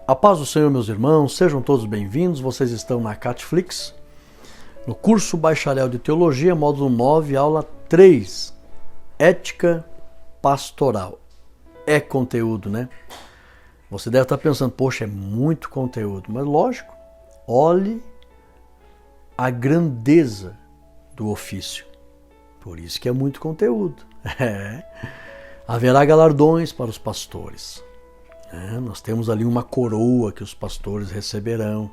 A paz do Senhor, meus irmãos, sejam todos bem-vindos. Vocês estão na Catflix, no curso Bacharel de Teologia, módulo 9, aula 3, Ética Pastoral. É conteúdo, né? Você deve estar pensando, poxa, é muito conteúdo. Mas lógico, olhe a grandeza do ofício. Por isso que é muito conteúdo. Haverá galardões para os pastores. Nós temos ali uma coroa que os pastores receberão,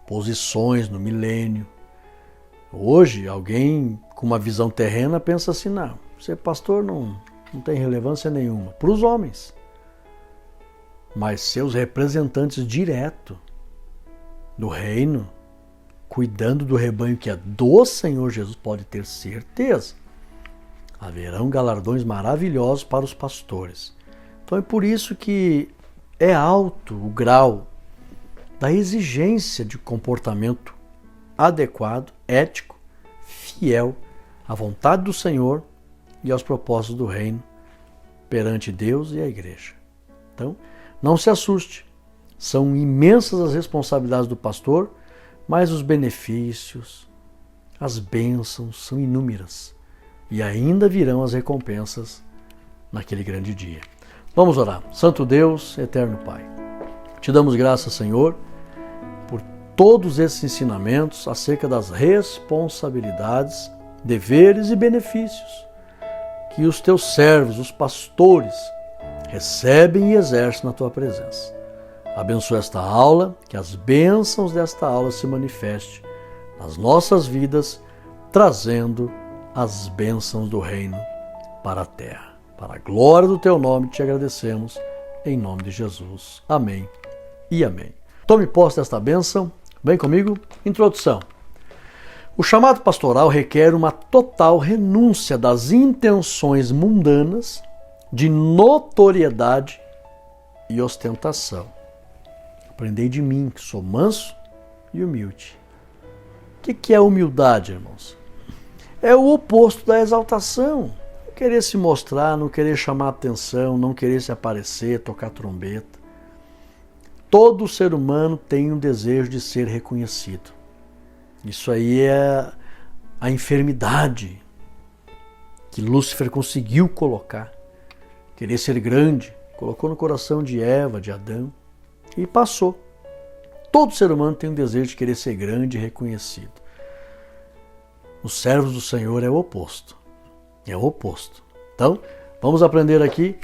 posições no milênio. Hoje, alguém com uma visão terrena pensa assim, não, ser pastor não tem relevância nenhuma para os homens. Mas seus representantes direto do reino, cuidando do rebanho que é do Senhor Jesus, pode ter certeza. Haverão galardões maravilhosos para os pastores. Então é por isso que é alto o grau da exigência de comportamento adequado, ético, fiel à vontade do Senhor e aos propósitos do reino perante Deus e a igreja. Então, não se assuste. São imensas as responsabilidades do pastor, mas os benefícios, as bênçãos são inúmeras. E ainda virão as recompensas naquele grande dia. Vamos orar. Santo Deus, eterno Pai, te damos graças, Senhor, por todos esses ensinamentos acerca das responsabilidades, deveres e benefícios que os teus servos, os pastores, recebem e exercem na tua presença. Abençoa esta aula, que as bênçãos desta aula se manifestem nas nossas vidas, trazendo as bênçãos do reino para a terra. Para a glória do teu nome te agradecemos, em nome de Jesus. Amém e amém. Tome posse desta bênção. Vem comigo. Introdução. O chamado pastoral requer uma total renúncia das intenções mundanas de notoriedade e ostentação. Aprendei de mim, que sou manso e humilde. O que é humildade, irmãos? É o oposto da exaltação. Não querer se mostrar, não querer chamar atenção, não querer se aparecer, tocar trombeta. Todo ser humano tem um desejo de ser reconhecido. Isso aí é a enfermidade que Lúcifer conseguiu colocar. Querer ser grande, colocou no coração de Eva, de Adão, e passou. Todo ser humano tem um desejo de querer ser grande e reconhecido. Os servos do Senhor é o oposto. É o oposto. Então, vamos aprender aqui,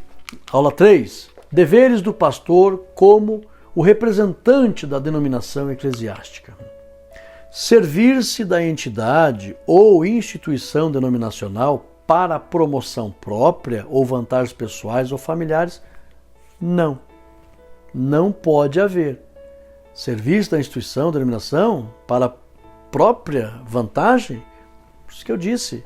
aula 3, deveres do pastor como o representante da denominação eclesiástica. Servir-se da entidade ou instituição denominacional para a promoção própria ou vantagens pessoais ou familiares, não. Não pode haver. Servir-se da instituição, denominação para a própria vantagem, por isso que eu disse,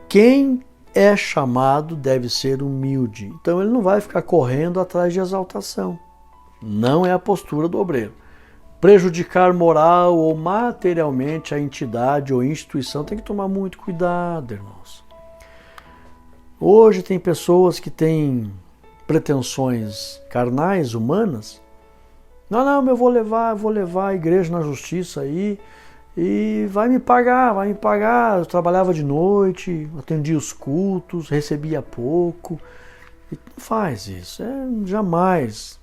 quem é chamado deve ser humilde. Então ele não vai ficar correndo atrás de exaltação. Não é a postura do obreiro. Prejudicar moral ou materialmente a entidade ou instituição tem que tomar muito cuidado, irmãos. Hoje tem pessoas que têm pretensões carnais, humanas. Não, eu vou levar a igreja na justiça aí e vai me pagar. Eu trabalhava de noite, atendia os cultos, recebia pouco. E não faz isso, jamais.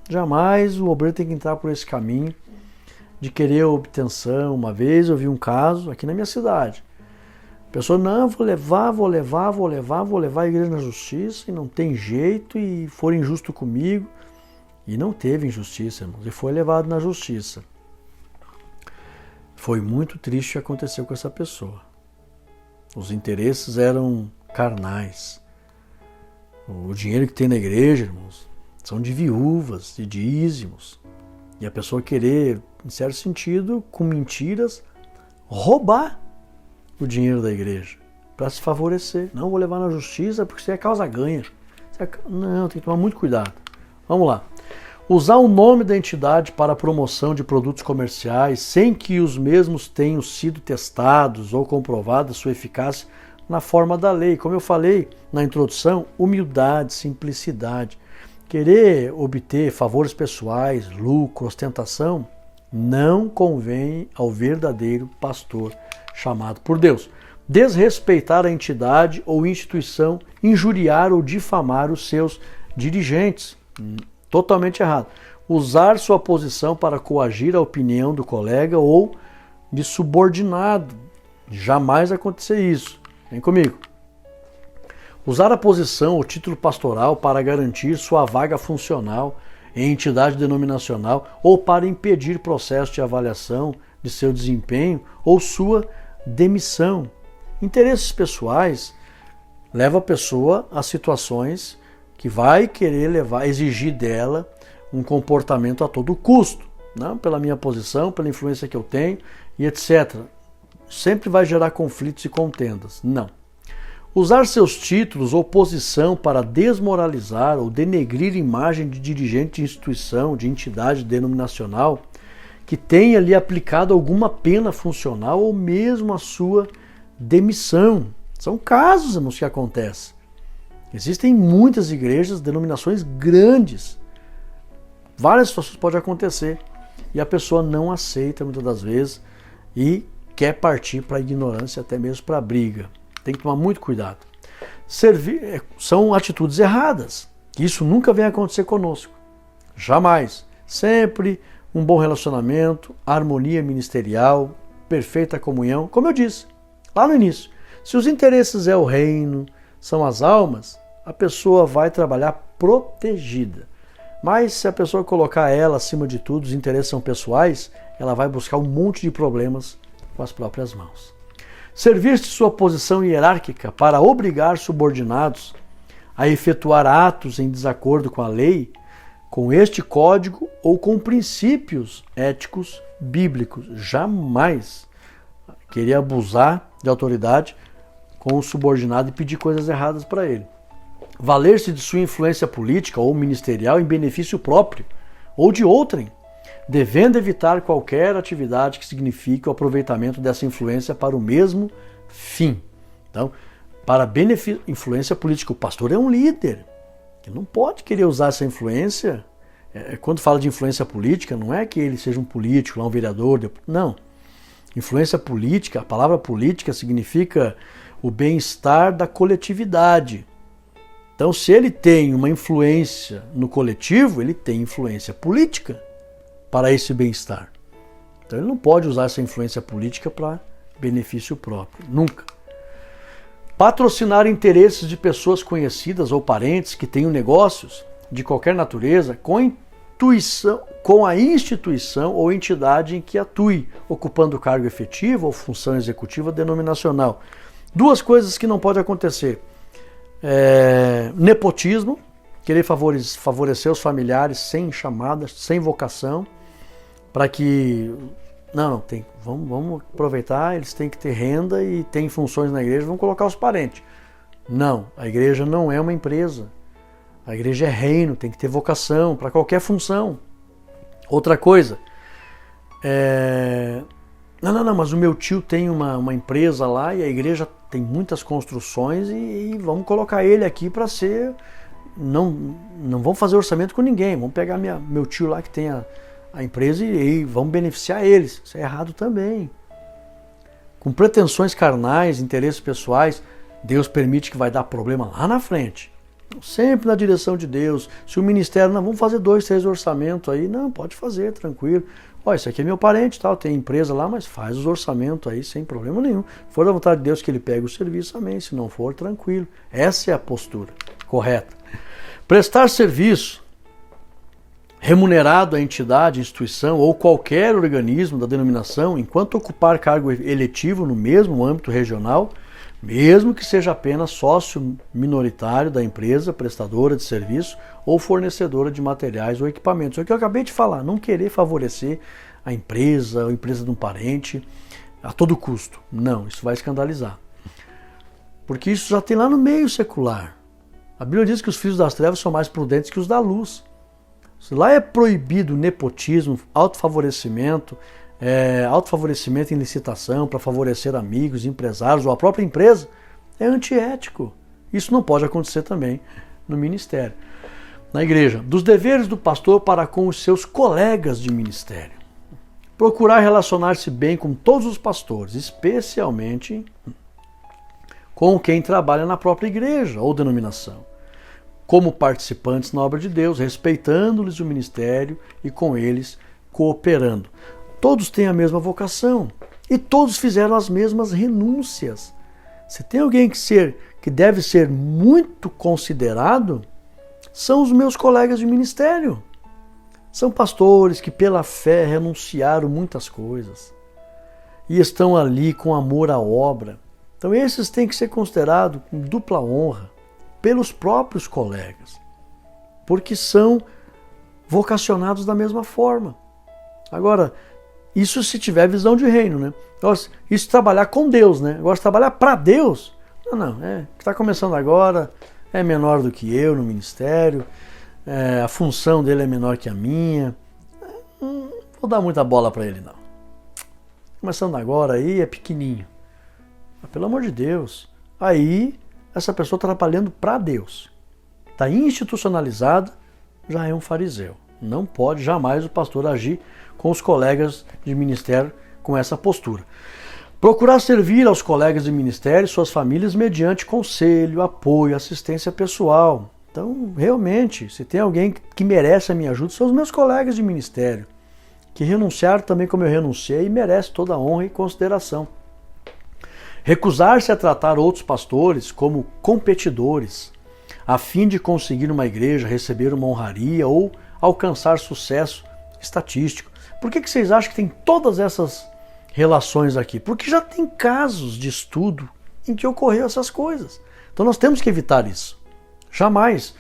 Jamais o obreiro tem que entrar por esse caminho de querer obtenção. Uma vez eu vi um caso aqui na minha cidade. A pessoa, não, vou levar a igreja na justiça e não tem jeito e for injusto comigo. E não teve injustiça, irmãos, e foi levado na justiça. Foi muito triste o que aconteceu com essa pessoa. Os interesses eram carnais. O dinheiro que tem na igreja, irmãos, são de viúvas, de dízimos. E a pessoa querer, em certo sentido, com mentiras, roubar o dinheiro da igreja para se favorecer. Não, vou levar na justiça porque isso é causa ganha. Não, tem que tomar muito cuidado. Vamos lá. Usar o nome da entidade para a promoção de produtos comerciais sem que os mesmos tenham sido testados ou comprovada sua eficácia na forma da lei. Como eu falei na introdução, humildade, simplicidade. Querer obter favores pessoais, lucro, ostentação, não convém ao verdadeiro pastor chamado por Deus. Desrespeitar a entidade ou instituição, injuriar ou difamar os seus dirigentes. Totalmente errado. Usar sua posição para coagir a opinião do colega ou de subordinado. Jamais acontecer isso. Vem comigo. Usar a posição ou título pastoral para garantir sua vaga funcional em entidade denominacional ou para impedir processo de avaliação de seu desempenho ou sua demissão. Interesses pessoais levam a pessoa a situações que vai querer exigir dela um comportamento a todo custo, não pela minha posição, pela influência que eu tenho e etc. Sempre vai gerar conflitos e contendas. Não. Usar seus títulos ou posição para desmoralizar ou denegrir imagem de dirigente de instituição, de entidade denominacional, que tenha lhe aplicado alguma pena funcional ou mesmo a sua demissão. São casos, irmãos, que acontecem. Existem muitas igrejas, denominações grandes. Várias situações podem acontecer e a pessoa não aceita muitas das vezes e quer partir para a ignorância, até mesmo para a briga. Tem que tomar muito cuidado. São atitudes erradas. Isso nunca vem acontecer conosco. Jamais. Sempre um bom relacionamento, harmonia ministerial, perfeita comunhão. Como eu disse lá no início, se os interesses é o reino, são as almas, a pessoa vai trabalhar protegida. Mas se a pessoa colocar ela acima de tudo, os interesses são pessoais, ela vai buscar um monte de problemas com as próprias mãos. Servir-se sua posição hierárquica para obrigar subordinados a efetuar atos em desacordo com a lei, com este código ou com princípios éticos bíblicos. Jamais querer abusar de autoridade com o subordinado e pedir coisas erradas para ele. Valer-se de sua influência política ou ministerial em benefício próprio ou de outrem, devendo evitar qualquer atividade que signifique o aproveitamento dessa influência para o mesmo fim. Então, para influência política, o pastor é um líder, que não pode querer usar essa influência. Quando fala de influência política, não é que ele seja um político, um vereador, não. Influência política, a palavra política significa o bem-estar da coletividade. Então, se ele tem uma influência no coletivo, ele tem influência política para esse bem-estar. Então, ele não pode usar essa influência política para benefício próprio, nunca. Patrocinar interesses de pessoas conhecidas ou parentes que tenham negócios de qualquer natureza com a instituição ou entidade em que atue, ocupando cargo efetivo ou função executiva denominacional. Duas coisas que não podem acontecer. Nepotismo, querer favorecer os familiares sem chamada, sem vocação, para que vamos aproveitar, eles têm que ter renda e têm funções na igreja, vamos colocar os parentes. Não, a igreja não é uma empresa. A igreja é reino, tem que ter vocação para qualquer função. Outra coisa, mas o meu tio tem uma empresa lá e a igreja tem muitas construções e vamos colocar ele aqui para ser... Não vamos fazer orçamento com ninguém, vamos pegar meu tio lá que tem a empresa e vamos beneficiar eles. Isso é errado também. Com pretensões carnais, interesses pessoais, Deus permite que vai dar problema lá na frente. Sempre na direção de Deus. Se o ministério, vamos fazer 2, 3 orçamentos aí, não, pode fazer, tranquilo. Isso aqui é meu parente, tal, tem empresa lá, mas faz os orçamentos aí sem problema nenhum. Se for da vontade de Deus que ele pegue o serviço, amém. Se não for, tranquilo. Essa é a postura correta. Prestar serviço remunerado à entidade, instituição ou qualquer organismo da denominação, enquanto ocupar cargo eletivo no mesmo âmbito regional, mesmo que seja apenas sócio minoritário da empresa, prestadora de serviço ou fornecedora de materiais ou equipamentos. É o que eu acabei de falar, não querer favorecer a empresa ou a empresa de um parente a todo custo. Não, isso vai escandalizar. Porque isso já tem lá no meio secular. A Bíblia diz que os filhos das trevas são mais prudentes que os da luz. Se lá é proibido nepotismo, autofavorecimento em licitação para favorecer amigos, empresários ou a própria empresa, é antiético. Isso não pode acontecer também no ministério. na igreja. Dos deveres do pastor para com os seus colegas de ministério. Procurar relacionar-se bem com todos os pastores, especialmente com quem trabalha na própria igreja ou denominação, como participantes na obra de Deus, respeitando-lhes o ministério e com eles cooperando. Todos têm a mesma vocação e todos fizeram as mesmas renúncias. Se tem alguém que deve ser muito considerado, são os meus colegas de ministério. São pastores que pela fé renunciaram muitas coisas e estão ali com amor à obra. Então esses têm que ser considerados com dupla honra pelos próprios colegas, porque são vocacionados da mesma forma. Agora, isso se tiver visão de reino, né? Isso trabalhar com Deus, né? Agora, trabalhar para Deus, não, que está começando agora, é menor do que eu no ministério, a função dele é menor que a minha, não vou dar muita bola para ele, não. Começando agora aí, é pequenininho. Mas, pelo amor de Deus, aí essa pessoa está trabalhando para Deus. Está institucionalizada, já é um fariseu. Não pode jamais o pastor agir com os colegas de ministério com essa postura. Procurar servir aos colegas de ministério e suas famílias mediante conselho, apoio, assistência pessoal. Então, realmente, se tem alguém que merece a minha ajuda, são os meus colegas de ministério, que renunciaram também como eu renunciei e merece toda a honra e consideração. Recusar-se a tratar outros pastores como competidores, a fim de conseguir uma igreja, receber uma honraria ou alcançar sucesso estatístico. Por que vocês acham que tem todas essas relações aqui? Porque já tem casos de estudo em que ocorreu essas coisas. Então nós temos que evitar isso. Jamais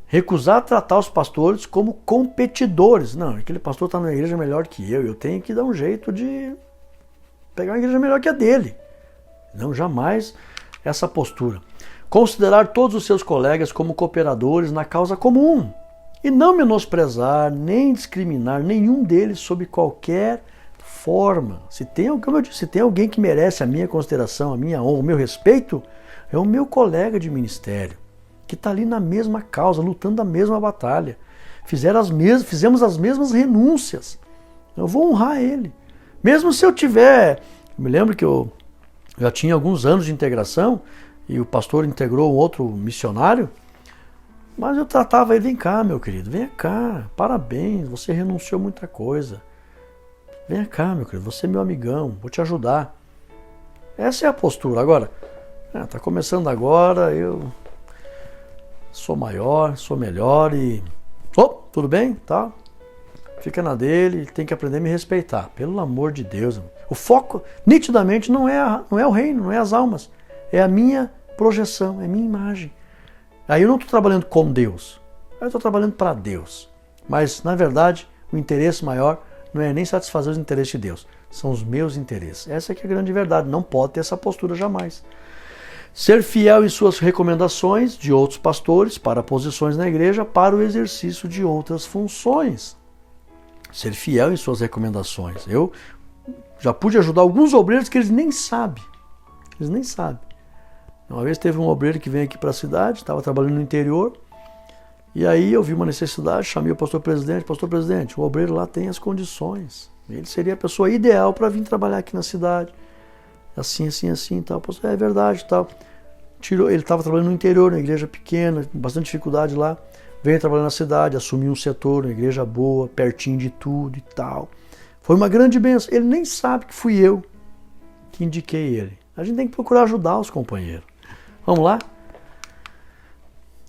recusar tratar os pastores como competidores. Não, aquele pastor está numa igreja melhor que eu tenho que dar um jeito de pegar uma igreja melhor que a dele. Não, jamais essa postura. Considerar todos os seus colegas como cooperadores na causa comum e não menosprezar nem discriminar nenhum deles sob qualquer forma. Se tem, como eu disse, se tem alguém que merece a minha consideração, a minha honra, o meu respeito, é o meu colega de ministério, que está ali na mesma causa, lutando a mesma batalha. Fizemos as mesmas renúncias. Eu vou honrar ele. Mesmo se eu tiver... Eu me lembro que eu já tinha alguns anos de integração e o pastor integrou um outro missionário, mas eu tratava ele, vem cá, meu querido, vem cá, parabéns, você renunciou a muita coisa. Vem cá, meu querido, você é meu amigão, vou te ajudar. Essa é a postura. Agora, está começando agora, eu sou maior, sou melhor e... tudo bem? Tá. Fica na dele, tem que aprender a me respeitar. Pelo amor de Deus. O foco, nitidamente, não é o reino, não é as almas. É a minha projeção, é a minha imagem. Aí eu não estou trabalhando com Deus, eu estou trabalhando para Deus. Mas, na verdade, o interesse maior não é nem satisfazer os interesses de Deus, são os meus interesses. Essa é que é a grande verdade, não pode ter essa postura jamais. Ser fiel em suas recomendações de outros pastores para posições na igreja para o exercício de outras funções. Ser fiel em suas recomendações. Eu já pude ajudar alguns obreiros que eles nem sabem. Uma vez teve um obreiro que veio aqui para a cidade, estava trabalhando no interior, e aí eu vi uma necessidade, chamei o pastor presidente, o obreiro lá tem as condições, ele seria a pessoa ideal para vir trabalhar aqui na cidade, assim, tal. Pastor, é verdade, tal. Ele estava trabalhando no interior, na igreja pequena, com bastante dificuldade lá, veio trabalhar na cidade, assumiu um setor, uma igreja boa, pertinho de tudo e tal. Foi uma grande bênção. Ele nem sabe que fui eu que indiquei ele. A gente tem que procurar ajudar os companheiros. Vamos lá?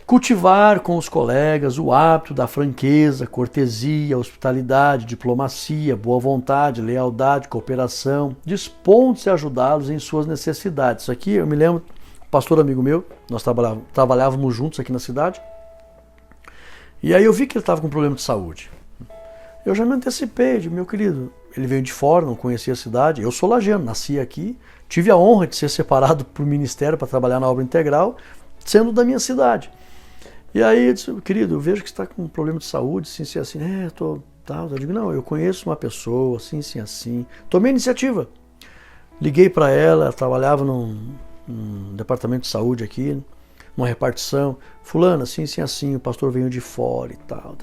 Cultivar com os colegas o hábito da franqueza, cortesia, hospitalidade, diplomacia, boa vontade, lealdade, cooperação, dispondo-se a ajudá-los em suas necessidades. Isso aqui eu me lembro, um pastor amigo meu, nós trabalhávamos juntos aqui na cidade, e aí eu vi que ele estava com problema de saúde. Eu já me antecipei, digo, meu querido, ele veio de fora, não conhecia a cidade, eu sou lagiano, nasci aqui, tive a honra de ser separado por ministério para trabalhar na obra integral, sendo da minha cidade. E aí eu disse, querido, eu vejo que você está com um problema de saúde, assim, eu digo, não, eu conheço uma pessoa, assim. Tomei iniciativa. Liguei para ela trabalhava num departamento de saúde aqui. uma repartição. Fulano, assim, assim, assim, o pastor veio de fora e tal.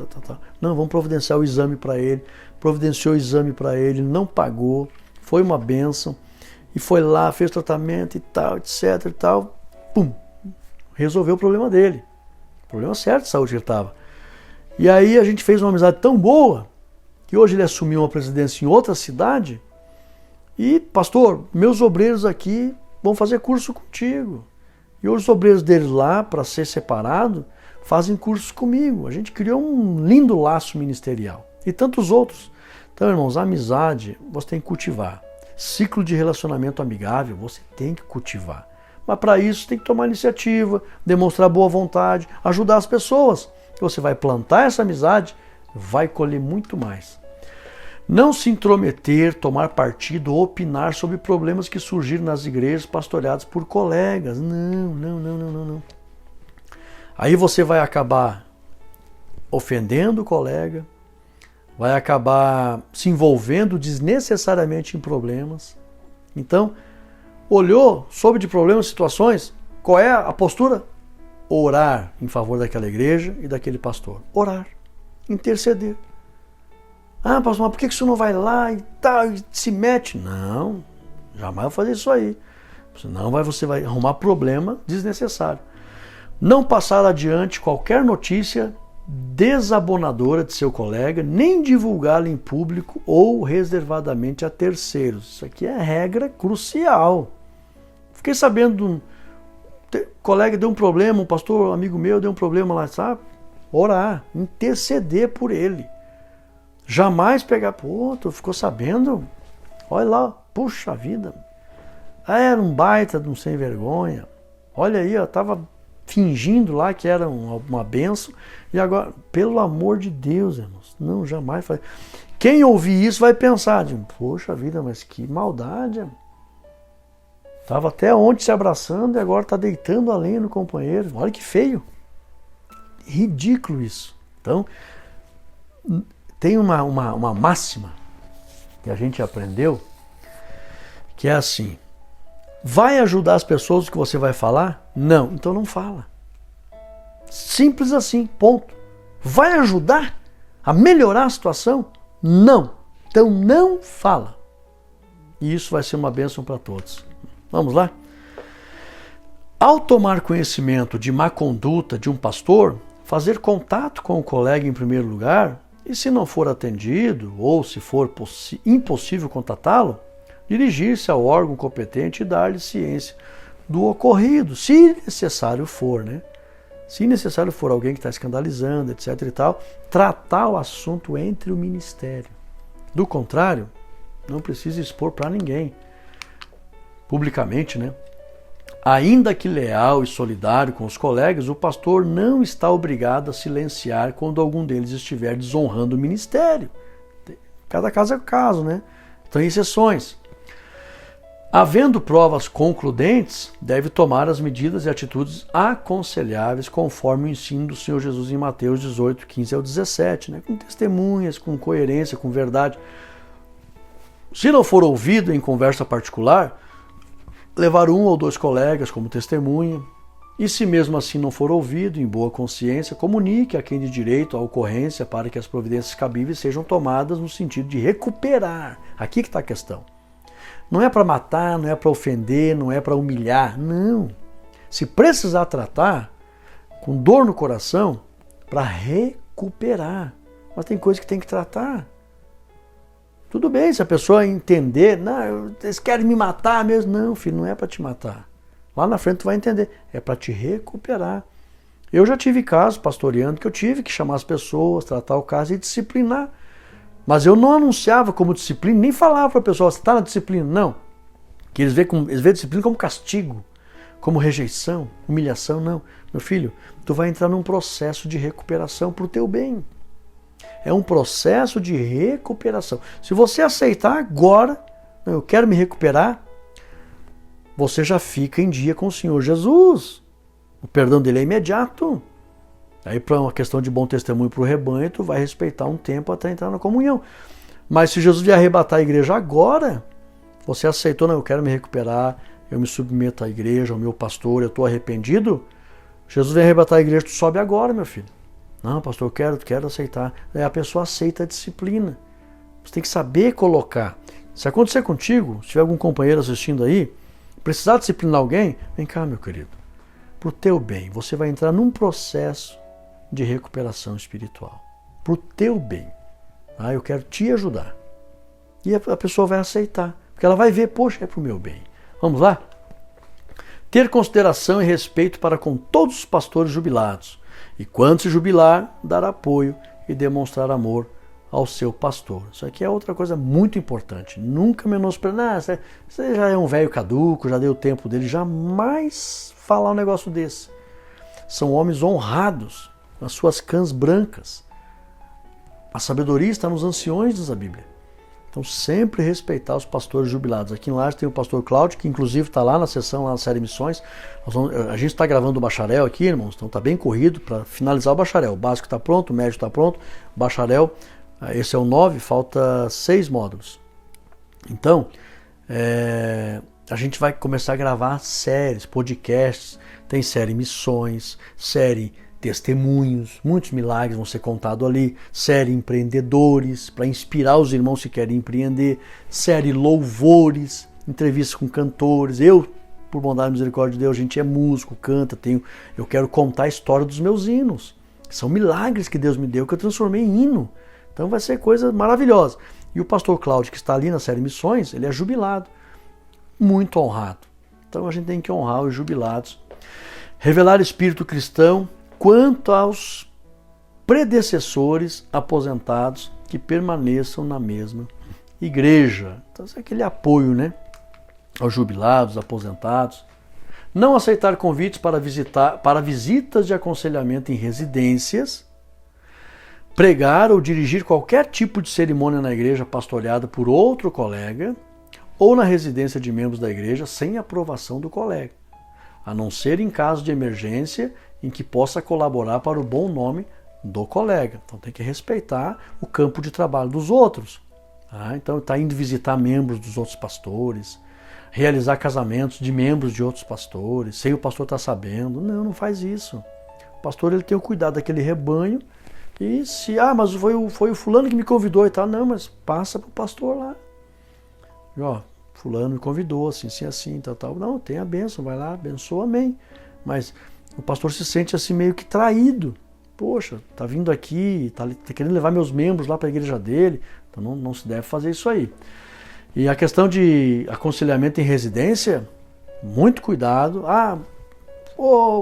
Não, vamos providenciar o exame para ele. Providenciou o exame para ele, não pagou, foi uma bênção. E foi lá, fez tratamento e tal, etc e tal. Pum! Resolveu o problema dele. Problema certo de saúde que ele estava. E aí a gente fez uma amizade tão boa que hoje ele assumiu uma presidência em outra cidade e, pastor, meus obreiros aqui vão fazer curso contigo. E hoje os obreiros deles lá, para ser separado, fazem cursos comigo. A gente criou um lindo laço ministerial. E tantos outros. Então, irmãos, a amizade você tem que cultivar. Ciclo de relacionamento amigável você tem que cultivar. Mas para isso tem que tomar iniciativa, demonstrar boa vontade, ajudar as pessoas. Você vai plantar essa amizade, vai colher muito mais. Não se intrometer, tomar partido ou opinar sobre problemas que surgiram nas igrejas pastoreadas por colegas. Não. Aí você vai acabar ofendendo o colega, vai acabar se envolvendo desnecessariamente em problemas. Então, olhou, soube de problemas, situações, qual é a postura? Orar em favor daquela igreja e daquele pastor. Orar, interceder. Ah, pastor, mas por que o senhor não vai lá e tal, e se mete? Não, jamais vou fazer isso aí. Senão você vai arrumar problema desnecessário. Não passar adiante qualquer notícia desabonadora de seu colega, nem divulgá-la em público ou reservadamente a terceiros. Isso aqui é regra crucial. Fiquei sabendo colega deu um problema, um pastor amigo meu deu um problema lá, sabe? Orar, interceder por ele. Jamais pegar, pô, tu ficou sabendo? Olha lá, puxa vida. Era um baita de um sem vergonha. Olha aí, eu tava fingindo lá que era uma bênção e agora, pelo amor de Deus, irmãos, não, jamais faz. Quem ouvir isso vai pensar, poxa vida, mas que maldade, irmão. Estava até ontem se abraçando e agora está deitando a lenha no companheiro. Olha que feio. Ridículo isso. Então, tem uma máxima que a gente aprendeu, que é assim: vai ajudar as pessoas que você vai falar? Não, então não fala. Simples assim, ponto. Vai ajudar a melhorar a situação? Não, então não fala. E isso vai ser uma bênção para todos. Vamos lá? Ao tomar conhecimento de má conduta de um pastor, fazer contato com o colega em primeiro lugar, e se não for atendido, ou se for impossível contatá-lo, dirigir-se ao órgão competente e dar-lhe ciência do ocorrido, se necessário for, né? Se necessário for alguém que está escandalizando, etc. e tal, tratar o assunto entre o ministério. Do contrário, não precisa expor para ninguém. Publicamente, né? Ainda que leal e solidário com os colegas, o pastor não está obrigado a silenciar quando algum deles estiver desonrando o ministério. Cada caso é caso, né? Tem exceções. Havendo provas concludentes, deve tomar as medidas e atitudes aconselháveis conforme o ensino do Senhor Jesus em Mateus 18, 15 ao 17, né? Com testemunhas, com coerência, com verdade. Se não for ouvido em conversa particular, levar um ou dois colegas como testemunha, e se mesmo assim não for ouvido, em boa consciência, comunique a quem de direito a ocorrência para que as providências cabíveis sejam tomadas no sentido de recuperar. Aqui que está a questão. Não é para matar, não é para ofender, não é para humilhar, não. Se precisar tratar, com dor no coração, para recuperar. Mas tem coisa que tem que tratar. Tudo bem, se a pessoa entender, não, eles querem me matar mesmo. Não, filho, não é para te matar. Lá na frente tu vai entender, é para te recuperar. Eu já tive casos pastoreando que eu tive que chamar as pessoas, tratar o caso e disciplinar. Mas eu não anunciava como disciplina, nem falava para a pessoa, você está na disciplina. Não. Que eles veem a disciplina como castigo, como rejeição, humilhação. Não. Meu filho, tu vai entrar num processo de recuperação para o teu bem. É um processo de recuperação. Se você aceitar agora, eu quero me recuperar, você já fica em dia com o Senhor Jesus. O perdão dele é imediato. Aí, para uma questão de bom testemunho para o rebanho, tu vai respeitar um tempo até entrar na comunhão. Mas se Jesus vier arrebatar a igreja agora, você aceitou, não, eu quero me recuperar, eu me submeto à igreja, ao meu pastor, eu estou arrependido, Jesus vem arrebatar a igreja, tu sobe agora, meu filho. Não, pastor, eu quero aceitar. Aí a pessoa aceita a disciplina. Você tem que saber colocar. Se acontecer contigo, se tiver algum companheiro assistindo aí, precisar disciplinar alguém, vem cá, meu querido. Pro teu bem, você vai entrar num processo de recuperação espiritual. Pro teu bem. Ah, eu quero te ajudar. E a pessoa vai aceitar. Porque ela vai ver, poxa, é pro meu bem. Vamos lá? Ter consideração e respeito para com todos os pastores jubilados. E quando se jubilar, dar apoio e demonstrar amor ao seu pastor. Isso aqui é outra coisa muito importante. Nunca menosprezar. Você já é um velho caduco, já deu o tempo dele. Jamais falar um negócio desse. São homens honrados, com as suas cãs brancas. A sabedoria está nos anciões, diz a Bíblia. Então sempre respeitar os pastores jubilados. Aqui em Lages tem o pastor Cláudio, que inclusive está lá na sessão, lá na série Missões. A gente está gravando o bacharel aqui, irmãos, então está bem corrido para finalizar o bacharel. O básico está pronto, o médio está pronto, o bacharel, esse é o 9, falta 6 módulos. Então, a gente vai começar a gravar séries, podcasts, tem série Missões, série Testemunhos, muitos milagres vão ser contados ali, série Empreendedores, para inspirar os irmãos que querem empreender, série Louvores, entrevistas com cantores. Eu, por bondade e misericórdia de Deus, a gente é músico, canta, eu quero contar a história dos meus hinos, que são milagres que Deus me deu, que eu transformei em hino. Então vai ser coisa maravilhosa. E o pastor Cláudio, que está ali na série Missões, ele é jubilado, muito honrado. Então a gente tem que honrar os jubilados. Revelar espírito cristão quanto aos predecessores aposentados que permaneçam na mesma igreja. Então, isso é aquele apoio, né? Aos jubilados, aposentados. Não aceitar convites para visitas de aconselhamento em residências. Pregar ou dirigir qualquer tipo de cerimônia na igreja pastoreada por outro colega ou na residência de membros da igreja sem aprovação do colega, a não ser em caso de emergência em que possa colaborar para o bom nome do colega. Então tem que respeitar o campo de trabalho dos outros. Então está indo visitar membros dos outros pastores, realizar casamentos de membros de outros pastores, sem o pastor estar sabendo. Não faz isso. O pastor ele tem o cuidado daquele rebanho e se, mas foi o fulano que me convidou e tal. Não, mas passa para o pastor lá. Fulano me convidou, assim, tal. Não, tem a bênção, vai lá, abençoa, amém. Mas o pastor se sente assim meio que traído. Poxa, tá vindo aqui, tá querendo levar meus membros lá para a igreja dele. Então não se deve fazer isso aí. E a questão de aconselhamento em residência, muito cuidado.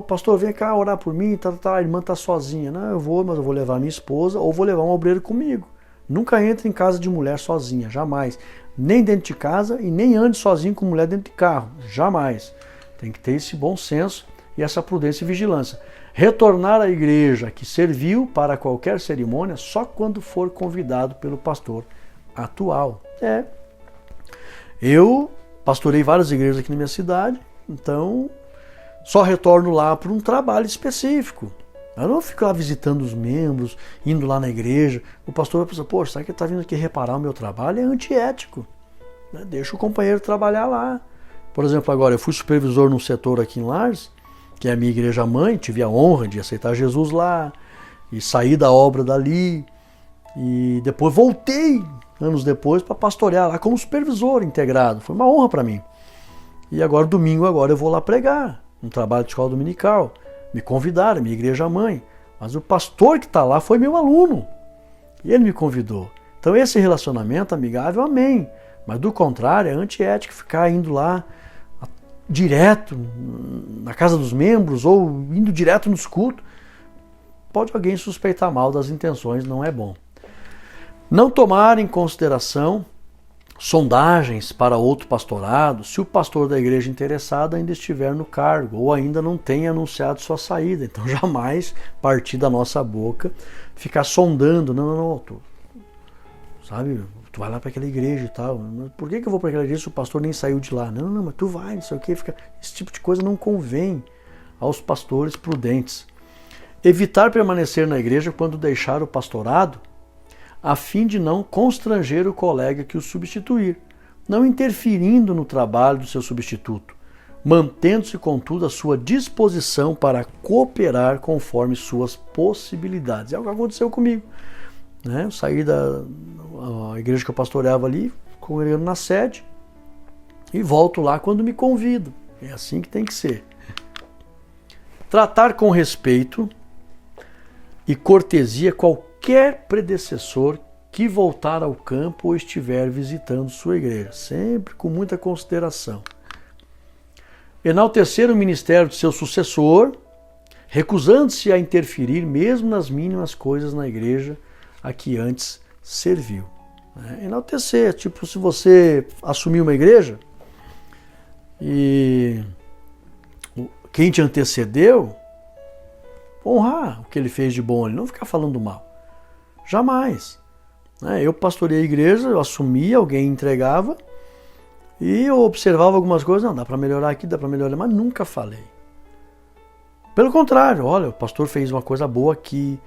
Pastor, vem cá orar por mim, a irmã tá sozinha. Não, eu vou, mas eu vou levar minha esposa ou vou levar um obreiro comigo. Nunca entre em casa de mulher sozinha, jamais. Nem dentro de casa e nem ande sozinho com mulher dentro de carro, jamais. Tem que ter esse bom senso e essa prudência e vigilância. Retornar à igreja que serviu para qualquer cerimônia só quando for convidado pelo pastor atual. Eu pastorei várias igrejas aqui na minha cidade, então só retorno lá por um trabalho específico. Eu não fico lá visitando os membros, indo lá na igreja. O pastor vai pensar, poxa, sabe que ele está vindo aqui reparar o meu trabalho? É antiético. Deixa o companheiro trabalhar lá. Por exemplo, agora eu fui supervisor num setor aqui em Lages, que é a minha igreja mãe, tive a honra de aceitar Jesus lá, e sair da obra dali, e depois voltei, anos depois, para pastorear lá como supervisor integrado. Foi uma honra para mim. E agora, domingo, eu vou lá pregar, um trabalho de escola dominical. Me convidaram, minha igreja mãe, mas o pastor que está lá foi meu aluno, e ele me convidou. Então esse relacionamento amigável, amém, mas do contrário, é antiético ficar indo lá direto na casa dos membros ou indo direto nos cultos. Pode alguém suspeitar mal das intenções, não é bom. Não tomar em consideração sondagens para outro pastorado se o pastor da igreja interessada ainda estiver no cargo ou ainda não tenha anunciado sua saída. Então jamais partir da nossa boca ficar sondando, não, tu vai lá para aquela igreja e tal. Por que eu vou para aquela igreja se o pastor nem saiu de lá? Não, mas tu vai, não sei o que. Esse tipo de coisa não convém aos pastores prudentes. Evitar permanecer na igreja quando deixar o pastorado, a fim de não constranger o colega que o substituir, não interferindo no trabalho do seu substituto, mantendo-se, contudo, à sua disposição para cooperar conforme suas possibilidades. É o que aconteceu comigo. Né? Eu saí da igreja que eu pastoreava ali, congregando na sede, e volto lá quando me convidam. É assim que tem que ser. Tratar com respeito e cortesia qualquer predecessor que voltar ao campo ou estiver visitando sua igreja, sempre com muita consideração. Enaltecer o ministério de seu sucessor, recusando-se a interferir mesmo nas mínimas coisas na igreja a que antes serviu. Enaltecer, tipo, se você assumir uma igreja e quem te antecedeu, honrar o que ele fez de bom ali, não ficar falando mal. Jamais. Eu pastorei a igreja, eu assumia, alguém entregava e eu observava algumas coisas, não, dá para melhorar aqui, dá para melhorar, mas nunca falei. Pelo contrário, olha, o pastor fez uma coisa boa aqui,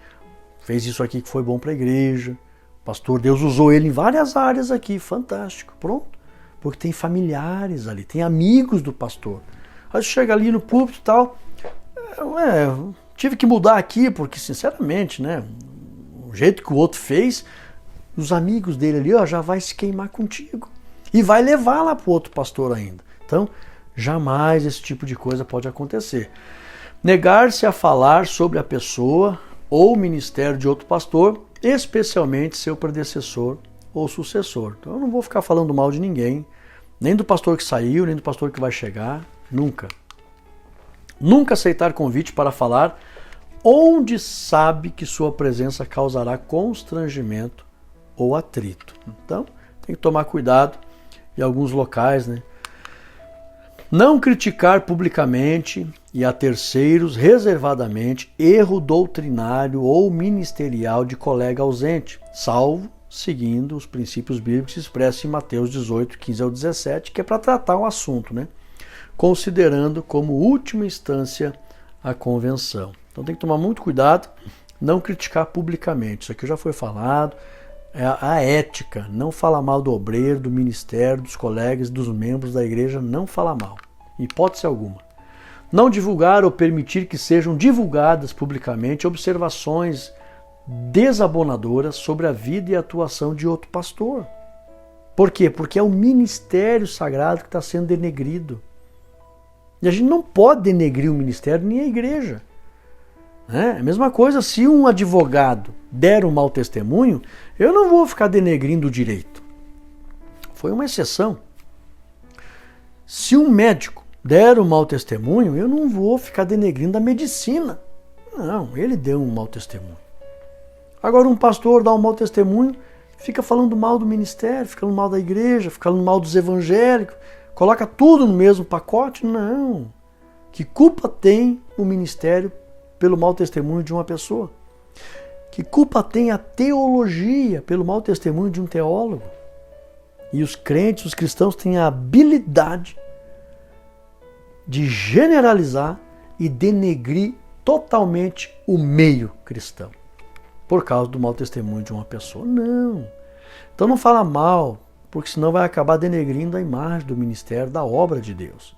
fez isso aqui que foi bom para a igreja, o pastor, Deus usou ele em várias áreas aqui, fantástico, pronto. Porque tem familiares ali, tem amigos do pastor. Aí chega ali no púlpito e tal, tive que mudar aqui, porque sinceramente, né, o jeito que o outro fez, os amigos dele ali, já vai se queimar contigo. E vai levar lá para o outro pastor ainda. Então, jamais esse tipo de coisa pode acontecer. Negar-se a falar sobre a pessoa ou o ministério de outro pastor, especialmente seu predecessor ou sucessor. Então eu não vou ficar falando mal de ninguém, nem do pastor que saiu, nem do pastor que vai chegar, nunca. Nunca aceitar convite para falar onde sabe que sua presença causará constrangimento ou atrito. Então, tem que tomar cuidado em alguns locais, né? Não criticar publicamente e a terceiros reservadamente erro doutrinário ou ministerial de colega ausente, salvo seguindo os princípios bíblicos expressos em Mateus 18, 15 ao 17, que é para tratar o assunto, né? Considerando como última instância a convenção. Então tem que tomar muito cuidado, não criticar publicamente. Isso aqui já foi falado. É a ética, não falar mal do obreiro, do ministério, dos colegas, dos membros da igreja, não falar mal, em hipótese alguma. Não divulgar ou permitir que sejam divulgadas publicamente observações desabonadoras sobre a vida e a atuação de outro pastor. Por quê? Porque é o ministério sagrado que está sendo denegrido. E a gente não pode denegrir o ministério nem a igreja. É a mesma coisa se um advogado der um mau testemunho, eu não vou ficar denegrindo o direito. Foi uma exceção. Se um médico der um mau testemunho, eu não vou ficar denegrindo a medicina. Não, ele deu um mau testemunho. Agora um pastor dá um mau testemunho, fica falando mal do ministério, fica falando mal da igreja, fica falando mal dos evangélicos, coloca tudo no mesmo pacote? Não. Que culpa tem o ministério pelo mau testemunho de uma pessoa? Que culpa tem a teologia pelo mau testemunho de um teólogo? E os crentes, os cristãos têm a habilidade de generalizar e denegrir totalmente o meio cristão por causa do mau testemunho de uma pessoa. Não. Então não fala mal, porque senão vai acabar denegrindo a imagem do ministério, da obra de Deus.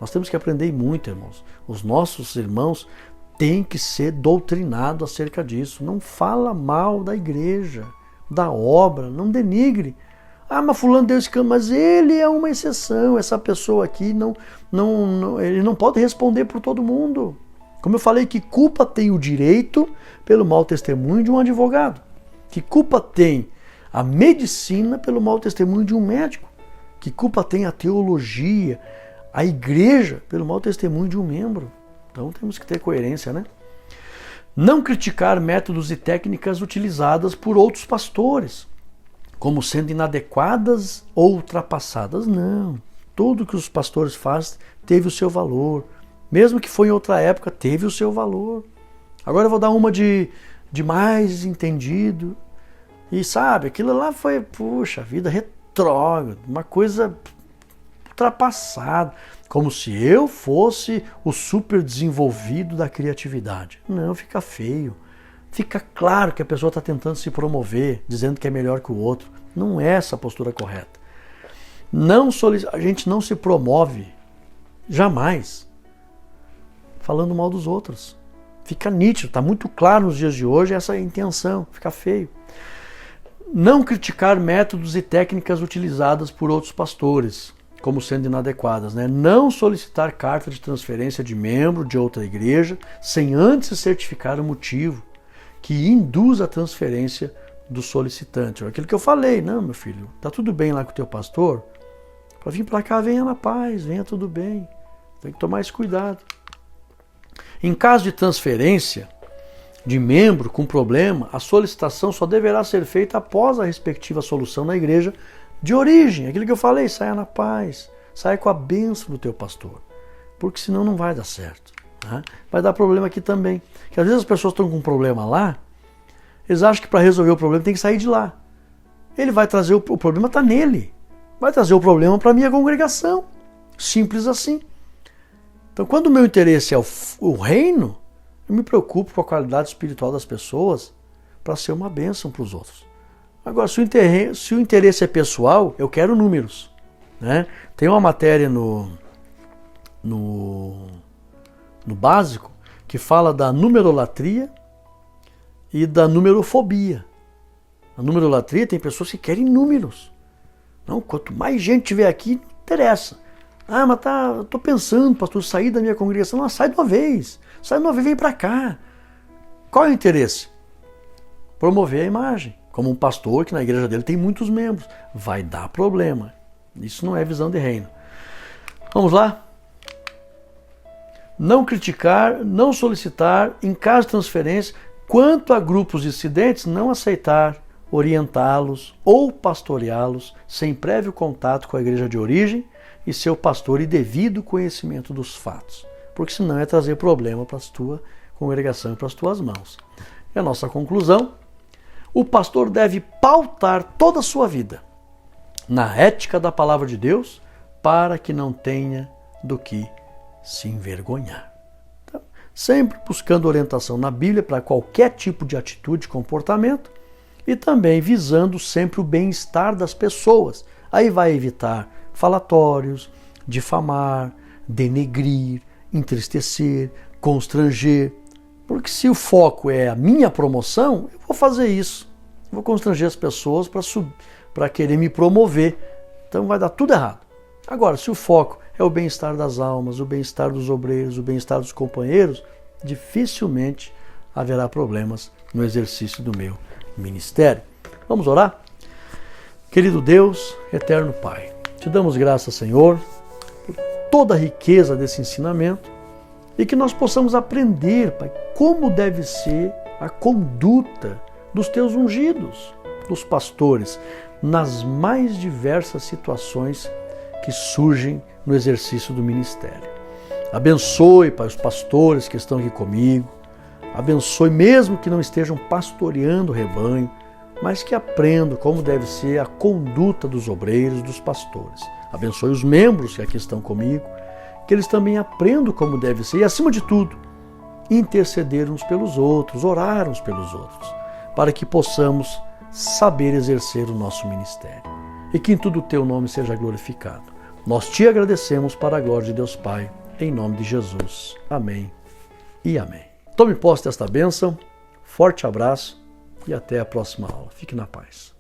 Nós temos que aprender muito, irmãos. Os nossos irmãos têm que ser doutrinados acerca disso. Não fala mal da igreja, da obra, não denigre. Mas fulano deu esse campo, mas ele é uma exceção. Essa pessoa aqui ele não pode responder por todo mundo. Como eu falei, que culpa tem o direito pelo mau testemunho de um advogado? Que culpa tem a medicina pelo mau testemunho de um médico? Que culpa tem a teologia, a igreja pelo mau testemunho de um membro? Então temos que ter coerência, né? Não criticar métodos e técnicas utilizadas por outros pastores como sendo inadequadas ou ultrapassadas. Não. Tudo que os pastores fazem teve o seu valor. Mesmo que foi em outra época, teve o seu valor. Agora eu vou dar uma de mais entendido. E sabe, aquilo lá foi, puxa vida, retrógrado, uma coisa ultrapassada. Como se eu fosse o super desenvolvido da criatividade. Não, fica feio. Fica claro que a pessoa está tentando se promover, dizendo que é melhor que o outro. Não é essa a postura correta. A gente não se promove Jamais falando mal dos outros. Fica nítido, está muito claro nos dias de hoje essa intenção, fica feio. Não criticar métodos e técnicas utilizadas por outros pastores como sendo inadequadas, né? Não solicitar carta de transferência de membro de outra igreja sem antes certificar o motivo que induz a transferência do solicitante. Aquilo que eu falei, não, meu filho, tá tudo bem lá com o teu pastor? Para vir para cá, venha na paz, venha tudo bem. Tem que tomar esse cuidado. Em caso de transferência de membro com problema, a solicitação só deverá ser feita após a respectiva solução na igreja de origem. Aquilo que eu falei, saia na paz, saia com a bênção do teu pastor, porque senão não vai dar certo. Né? Vai dar problema aqui também. Porque às vezes as pessoas estão com um problema lá, eles acham que para resolver o problema tem que sair de lá. Ele vai trazer o problema, está nele. Vai trazer o problema para a minha congregação. Simples assim. Então, quando o meu interesse é o reino, eu me preocupo com a qualidade espiritual das pessoas para ser uma bênção para os outros. Agora, se o interesse é pessoal, eu quero números. Né? Tem uma matéria no básico que fala da numerolatria e da numerofobia. A numerolatria tem pessoas que querem números. Não, quanto mais gente tiver aqui, não interessa. Ah, mas eu tô pensando, pastor, sair da minha congregação. Não, sai de uma vez. Sai de uma vez, vem para cá. Qual é o interesse? Promover a imagem. Como um pastor que na igreja dele tem muitos membros. Vai dar problema. Isso não é visão de reino. Vamos lá? Não criticar, não solicitar, em caso de transferência, quanto a grupos dissidentes, não aceitar, orientá-los ou pastoreá-los sem prévio contato com a igreja de origem e seu pastor e devido conhecimento dos fatos, porque senão é trazer problema para a tua congregação e para as tuas mãos. E a nossa conclusão, o pastor deve pautar toda a sua vida na ética da palavra de Deus para que não tenha do que se envergonhar. Então, sempre buscando orientação na Bíblia para qualquer tipo de atitude e comportamento e também visando sempre o bem-estar das pessoas. Aí vai evitar falatórios, difamar, denegrir, entristecer, constranger. Porque se o foco é a minha promoção, eu vou fazer isso. Eu vou constranger as pessoas para querer me promover. Então vai dar tudo errado. Agora, se o foco é o bem-estar das almas, o bem-estar dos obreiros, o bem-estar dos companheiros, dificilmente haverá problemas no exercício do meu ministério. Vamos orar? Querido Deus, eterno Pai, te damos graças, Senhor, por toda a riqueza desse ensinamento e que nós possamos aprender, Pai, como deve ser a conduta dos teus ungidos, dos pastores, nas mais diversas situações que surgem no exercício do ministério. Abençoe, Pai, os pastores que estão aqui comigo. Abençoe mesmo que não estejam pastoreando o rebanho, mas que aprendam como deve ser a conduta dos obreiros, dos pastores. Abençoe os membros que aqui estão comigo, que eles também aprendam como deve ser e, acima de tudo, interceder uns pelos outros, orar uns pelos outros, para que possamos saber exercer o nosso ministério. E que em tudo o teu nome seja glorificado. Nós te agradecemos para a glória de Deus Pai, em nome de Jesus. Amém e amém. Tome posse desta bênção, forte abraço e até a próxima aula. Fique na paz.